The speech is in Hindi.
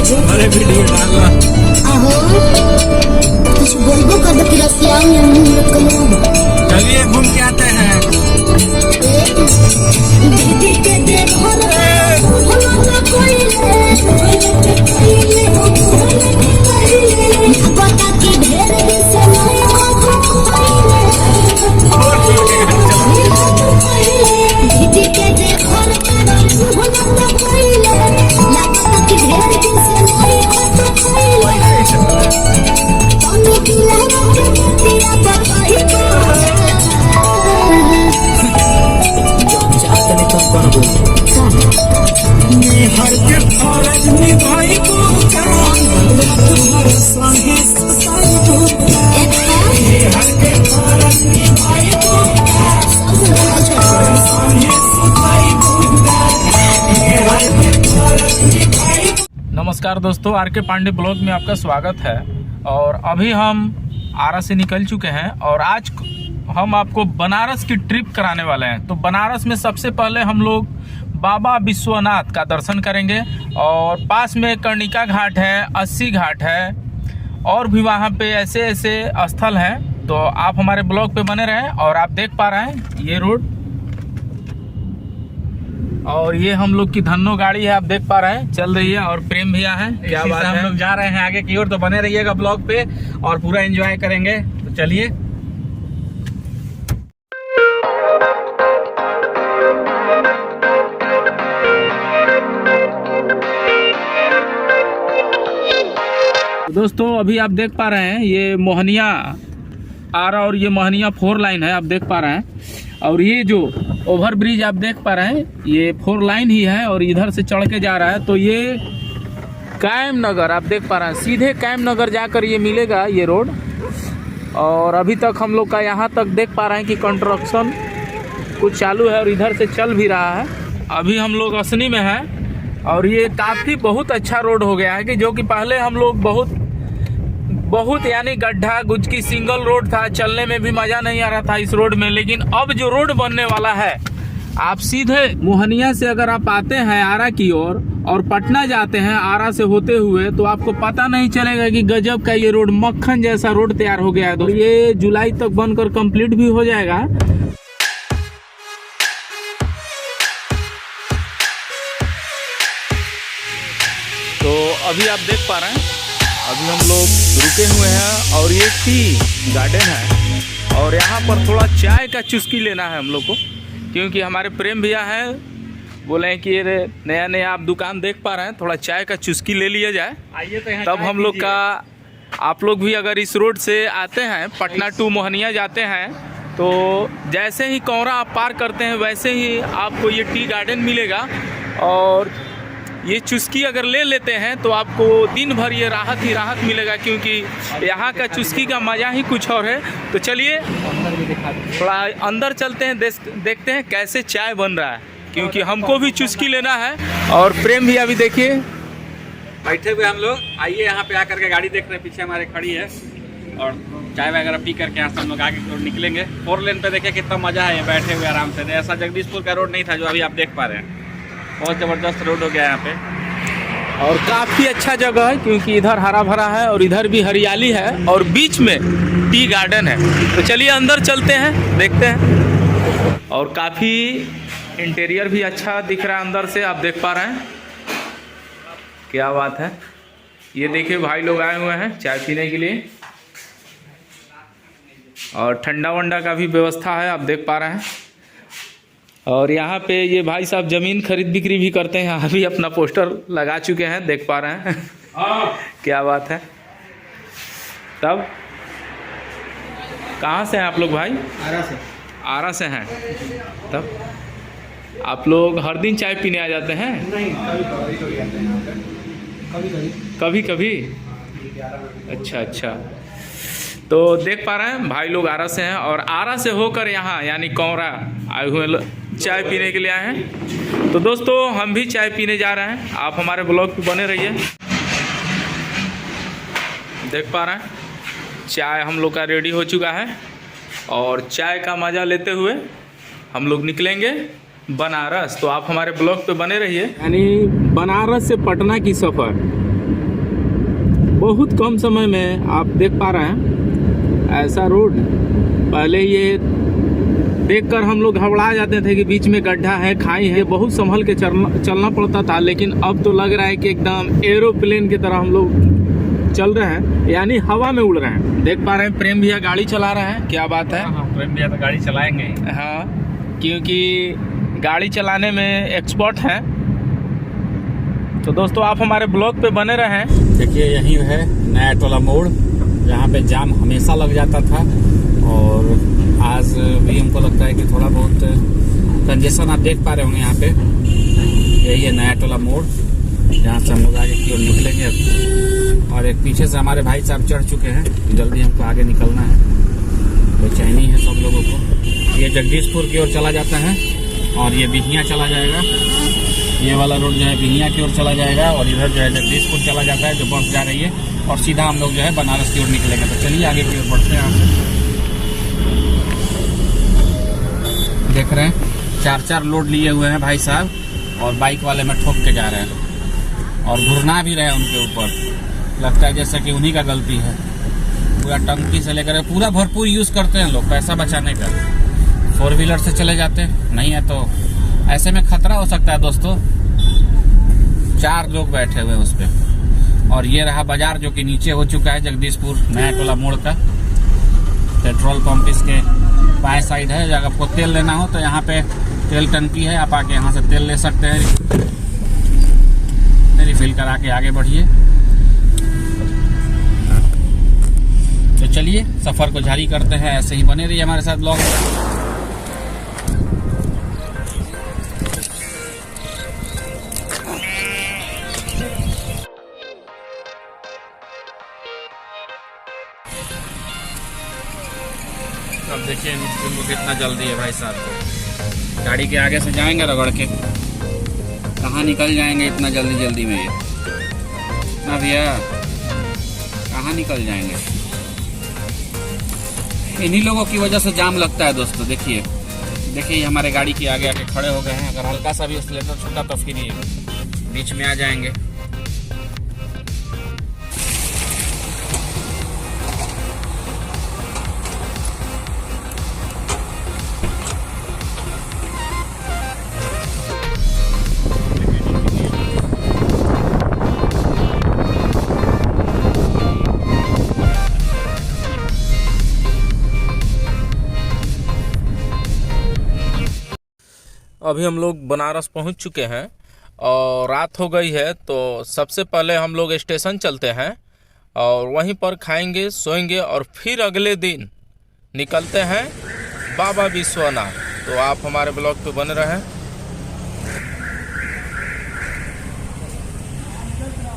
अरे वीडियो डालना आहो कुछ बोलबो कर दो कि रसिया में मुंह कलम चलिए घूम के आते हैं। दीदी के देव हर भला कोई पता की ढेर से नहीं दीदी के देव हर भला कोई पता की ढेर से नहीं पानी पिला तेरा बताई हर के फौरन निभाई को काम तुम्हारे संगे सताई को हर के फौरन निभाई को संगे सताई को। नमस्कार दोस्तों, आर के पांडे ब्लॉग में आपका स्वागत है। और अभी हम आरा से निकल चुके हैं और आज हम आपको बनारस की ट्रिप कराने वाले हैं। तो बनारस में सबसे पहले हम लोग बाबा विश्वनाथ का दर्शन करेंगे और पास में कर्णिका घाट है, अस्सी घाट है और भी वहाँ पे ऐसे ऐसे स्थल हैं। तो आप हमारे ब्लॉग पे बने रहें। और आप देख पा रहे हैं ये रोड और ये हम लोग की धन्नो गाड़ी है, आप देख पा रहे हैं चल रही है। और प्रेम भैया है, क्या बात है, हम लोग जा रहे हैं आगे की ओर। तो बने रहिएगा ब्लॉग पे और पूरा एंजॉय करेंगे। तो चलिए। दोस्तों अभी आप देख पा रहे हैं ये मोहनिया आरा और ये मोहनिया 4 लाइन है, आप देख पा रहे हैं। और ये जो ओवर ब्रिज आप देख पा रहे हैं ये 4 लाइन ही है और इधर से चढ़ के जा रहा है। तो ये कायम नगर आप देख पा रहे हैं, सीधे कायम नगर जाकर ये मिलेगा ये रोड। और अभी तक हम लोग का यहाँ तक देख पा रहे हैं कि कंस्ट्रक्शन कुछ चालू है और इधर से चल भी रहा है। अभी हम लोग असनी में है और ये काफ़ी बहुत अच्छा रोड हो गया है कि जो कि पहले हम लोग बहुत यानी गड्ढा गुजकी सिंगल रोड था, चलने में भी मज़ा नहीं आ रहा था इस रोड में। लेकिन अब जो रोड बनने वाला है, आप सीधे मोहनिया से अगर आप आते हैं आरा की ओर और पटना जाते हैं आरा से होते हुए तो आपको पता नहीं चलेगा कि गजब का ये रोड मक्खन जैसा रोड तैयार हो गया है। तो ये जुलाई तक बनकर कंप्लीट भी हो जाएगा। तो अभी आप देख पा रहे हैं अभी हम लोग रुके हुए हैं और ये टी गार्डन है और यहाँ पर थोड़ा चाय का चुस्की लेना है हम लोग को, क्योंकि हमारे प्रेम भैया हैं बोले हैं कि ये नया नया आप दुकान देख पा रहे हैं, थोड़ा चाय का चुस्की ले लिया जाए। आइए तो तब हम लोग का आप लोग भी अगर इस रोड से आते हैं पटना टू मोहनिया जाते हैं तो जैसे ही कौरा आप पार करते हैं वैसे ही आपको ये टी गार्डन मिलेगा। और ये चुस्की अगर ले लेते हैं तो आपको दिन भर ये राहत ही राहत मिलेगा, क्योंकि यहाँ का चुस्की का मज़ा ही कुछ और है। तो चलिए थोड़ा अंदर चलते हैं, देखते हैं कैसे चाय बन रहा है, क्योंकि हमको भी चुस्की लेना है। और प्रेम भी अभी देखिए बैठे हुए हम लोग। आइए यहाँ पे आकर के गाड़ी देख रहे हैं, पीछे हमारे खड़ी है और चाय वगैरह पी करके यहाँ से हम लोग आगे की ओर निकलेंगे। 4 लेन पे देखिए कितना मज़ा है, बैठे हुए आराम से। ऐसा जगदीशपुर का रोड नहीं था जो अभी आप देख पा रहे हैं, बहुत ज़बरदस्त रोड हो गया यहाँ पे और काफ़ी अच्छा जगह है, क्योंकि इधर हरा भरा है और इधर भी हरियाली है और बीच में टी गार्डन है। तो चलिए अंदर चलते हैं, देखते हैं। और काफ़ी इंटीरियर भी अच्छा दिख रहा है अंदर से, आप देख पा रहे हैं क्या बात है। ये देखिए भाई लोग आए हुए हैं चाय पीने के लिए और ठंडा वंडा का भी व्यवस्था है, आप देख पा रहे हैं। और यहाँ पे ये भाई साहब ज़मीन खरीद बिक्री भी करते हैं, यहाँ भी अपना पोस्टर लगा चुके हैं, देख पा रहे हैं क्या बात है। तब कहाँ से हैं आप लोग भाई? आरा से हैं। तब आप लोग हर दिन चाय पीने आ जाते हैं? नहीं, कभी कभी। अच्छा। तो देख पा रहे हैं भाई लोग आरा से हैं और आरा से होकर यहाँ यानी कौरा आए हुए चाय पीने के लिए आए हैं। तो दोस्तों हम भी चाय पीने जा रहे हैं, आप हमारे ब्लॉग पे बने रहिए। देख पा रहे हैं चाय हम लोग का रेडी हो चुका है और चाय का मज़ा लेते हुए हम लोग निकलेंगे बनारस। तो आप हमारे ब्लॉग पे बने रहिए। यानी बनारस से पटना की सफ़र बहुत कम समय में आप देख पा रहे हैं ऐसा रोड। पहले ये देखकर हम लोग घबरा जाते थे कि बीच में गड्ढा है, खाई है, बहुत संभल के चलना पड़ता था। लेकिन अब तो लग रहा है कि एकदम एरोप्लेन की तरह हम लोग चल रहे हैं, यानी हवा में उड़ रहे हैं। देख पा रहे हैं प्रेम भैया गाड़ी चला रहे हैं, क्या बात है। हाँ, प्रेम भैया तो गाड़ी चलाएंगे। हाँ, क्योंकि गाड़ी चलाने में एक्सपर्ट हैं। तो दोस्तों आप हमारे ब्लॉग पे बने रहें। देखिए यही है नया टोला मोड़, जहाँ पे जाम हमेशा लग जाता था और आज भी हमको लगता है कि थोड़ा बहुत कंजेशन आप देख पा रहे होंगे यहाँ पे। यही है नया टोला मोड़, जहाँ से हम लोग आगे की ओर निकलेंगे अभी। और एक पीछे से हमारे भाई साहब चढ़ चुके हैं, जल्दी हमको आगे निकलना है, बेचैनी है सब लोगों को। ये जगदीशपुर की ओर चला जाता है और ये बिहिया चला जाएगा। ये वाला रोड जो है बिहिया की ओर चला जाएगा और इधर जो है जगदीशपुर चला जाता है, जो बस जा रही है। और सीधा हम लोग जो है बनारस की ओर निकलेंगे। तो चलिए आगे की ओर बढ़ते हैं। यहाँ से देख रहे हैं 4-4 लोड लिए हुए हैं भाई साहब और बाइक वाले में ठोक के जा रहे हैं और घुरना भी रहे उनके ऊपर। लगता है जैसे कि उन्हीं का गलती है। पूरा टंकी से लेकर पूरा भरपूर यूज करते हैं लोग पैसा बचाने का। 4 व्हीलर से चले जाते हैं, नहीं है तो ऐसे में खतरा हो सकता है दोस्तों। 4 लोग बैठे हुए हैं उस पर। और ये रहा बाजार जो कि नीचे हो चुका है, जगदीशपुर नया टोला मोड़ का। पेट्रोल पंप इसके बाएं साइड है। अगर आपको तेल लेना हो तो यहाँ पे तेल टंकी है, आप आके यहाँ से तेल ले सकते हैं, रिफिल करा के आगे बढ़िए। तो चलिए सफर को जारी करते हैं, ऐसे ही बने रहिए हमारे साथ ब्लॉग में। अब देखिए मिस्त्री को कितना जल्दी है भाई साहब को। गाड़ी के आगे से जाएंगे रगड़ के, कहाँ निकल जाएंगे इतना जल्दी में। ये ना भैया कहाँ निकल जाएंगे। इन्हीं लोगों की वजह से जाम लगता है दोस्तों। देखिए हमारे गाड़ी के आगे आके खड़े हो गए हैं। अगर हल्का सा भी एक्सीलेटर छूटा तो फिर ये बीच में आ जाएंगे। अभी हम लोग बनारस पहुंच चुके हैं और रात हो गई है। तो सबसे पहले हम लोग स्टेशन चलते हैं और वहीं पर खाएंगे, सोएंगे और फिर अगले दिन निकलते हैं बाबा विश्वनाथ। तो आप हमारे ब्लॉग पे बने रहें।